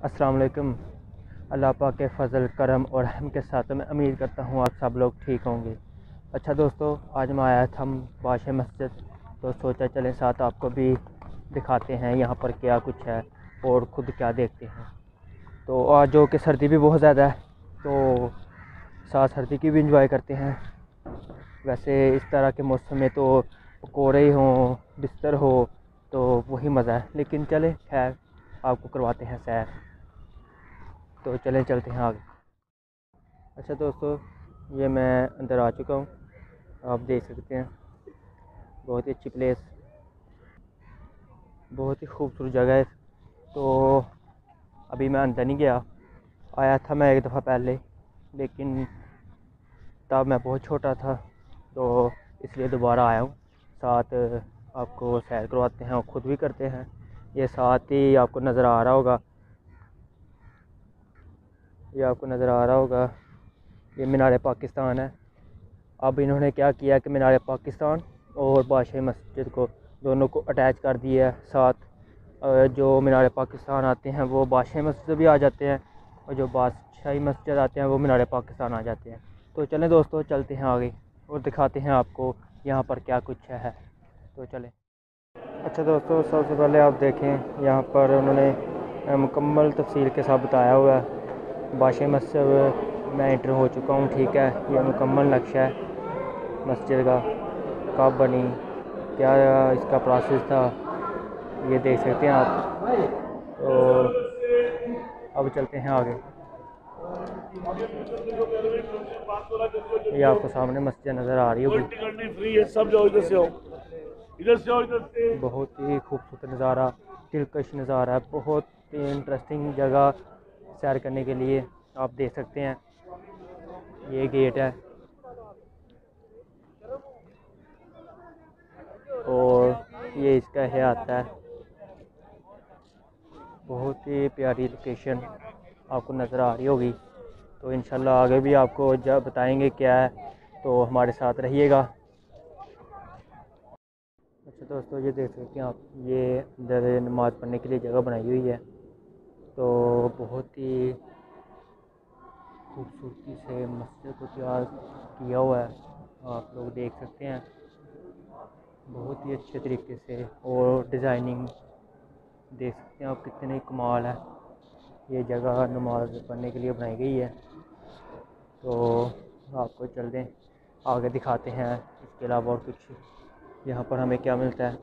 अस्सलाम वालेकुम। अल्लाह पाक के फ़ज़ल करम और रहम के साथ मैं उम्मीद करता हूँ आप सब लोग ठीक होंगे। अच्छा दोस्तों, आज मैं आया था बादशाह मस्जिद, तो सोचा चलें साथ आपको भी दिखाते हैं यहाँ पर क्या कुछ है और ख़ुद क्या देखते हैं। तो आज जो कि सर्दी भी बहुत ज़्यादा है, तो साथ सर्दी की भी इंजॉय करते हैं। वैसे इस तरह के मौसम में तो पकौड़े हों, बिस्तर हो, तो वही मज़ा है। लेकिन चलें खैर, आपको करवाते हैं सैर, तो चलें चलते हैं आगे। अच्छा दोस्तों, ये मैं अंदर आ चुका हूँ, आप देख सकते हैं। बहुत ही अच्छी प्लेस, बहुत ही खूबसूरत जगह है। तो अभी मैं अंदर नहीं गया, आया था मैं एक दफ़ा पहले, लेकिन तब मैं बहुत छोटा था, तो इसलिए दोबारा आया हूँ। साथ आपको सैर करवाते हैं और ख़ुद भी करते हैं। ये साथ ही आपको नज़र आ रहा होगा, ये मीनार पाकिस्तान है। अब इन्होंने क्या किया कि मीनार पाकिस्तान और बादशाही मस्जिद को दोनों को अटैच कर दिया है। साथ जो मीनार पाकिस्तान आते हैं वो बादशाही मस्जिद भी आ जाते हैं, और जो बादशाही मस्जिद आते हैं वो मीनार पाकिस्तान आ जाते हैं। तो चलें दोस्तों, चलते हैं आगे और दिखाते हैं आपको यहाँ पर क्या कुछ है। तो चलें। अच्छा दोस्तों, सबसे पहले आप देखें, यहाँ पर उन्होंने मुकम्मल तफसील के साथ बताया हुआ है। बादशाही मस्जिद मैं एंटर हो चुका हूँ, ठीक है। ये मुकम्मल नक्शा है मस्जिद का, कब बनी, क्या इसका प्रोसेस था, ये देख सकते हैं आप। तो अब चलते हैं आगे। ये आपको सामने मस्जिद नज़र आ रही होगी, सब जाओ इधर से, इधर से, इधर से। बहुत ही खूबसूरत नज़ारा, दिलकश नज़ारा है। बहुत इंटरेस्टिंग जगह सैर करने के लिए, आप देख सकते हैं। ये गेट है और ये इसका है आता है। बहुत ही प्यारी लोकेशन आपको नज़र आ रही होगी। तो इंशाल्लाह आगे भी आपको जब बताएंगे क्या है, तो हमारे साथ रहिएगा। अच्छा दोस्तों, ये देख सकते हैं आप, ये अंदर नमाज़ पढ़ने के लिए जगह बनाई हुई है। तो बहुत ही खूबसूरती से मस्जिद को तैयार किया हुआ है, आप लोग देख सकते हैं। बहुत ही अच्छे तरीके से और डिज़ाइनिंग देख सकते हैं आप, कितनी कमाल है। ये जगह नमाज़ पढ़ने के लिए बनाई गई है। तो आपको चल दें आगे दिखाते हैं इसके अलावा और कुछ यहाँ पर हमें क्या मिलता है।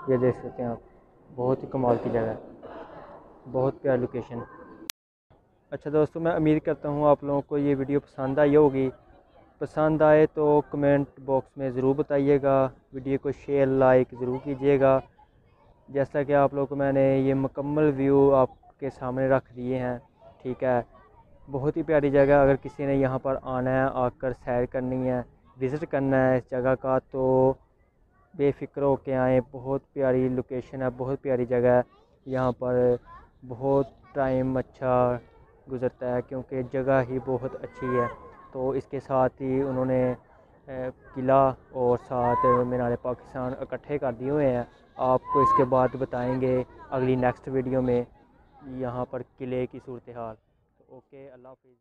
ये देख सकते हैं आप, बहुत ही कमाल की जगह है, बहुत प्यारी लोकेशन। अच्छा दोस्तों, मैं उम्मीद करता हूँ आप लोगों को ये वीडियो पसंद आई होगी। पसंद आए तो कमेंट बॉक्स में ज़रूर बताइएगा, वीडियो को शेयर लाइक ज़रूर कीजिएगा। जैसा कि आप लोगों को मैंने ये मुकम्मल व्यू आपके सामने रख दिए हैं, ठीक है। बहुत ही प्यारी जगह, अगर किसी ने यहाँ पर आना है, आकर सैर करनी है, विज़िट करना है इस जगह का, तो बेफ़िक्र होके आएँ। बहुत प्यारी लोकेशन है, बहुत प्यारी जगह है। यहाँ पर बहुत टाइम अच्छा गुज़रता है, क्योंकि जगह ही बहुत अच्छी है। तो इसके साथ ही उन्होंने किला और साथ मीनार पाकिस्तान इकट्ठे कर दिए हुए हैं। आपको इसके बाद बताएंगे अगली नेक्स्ट वीडियो में यहाँ पर किले की सूरत हाल। तो ओके, अल्लाह हाफ़िज़।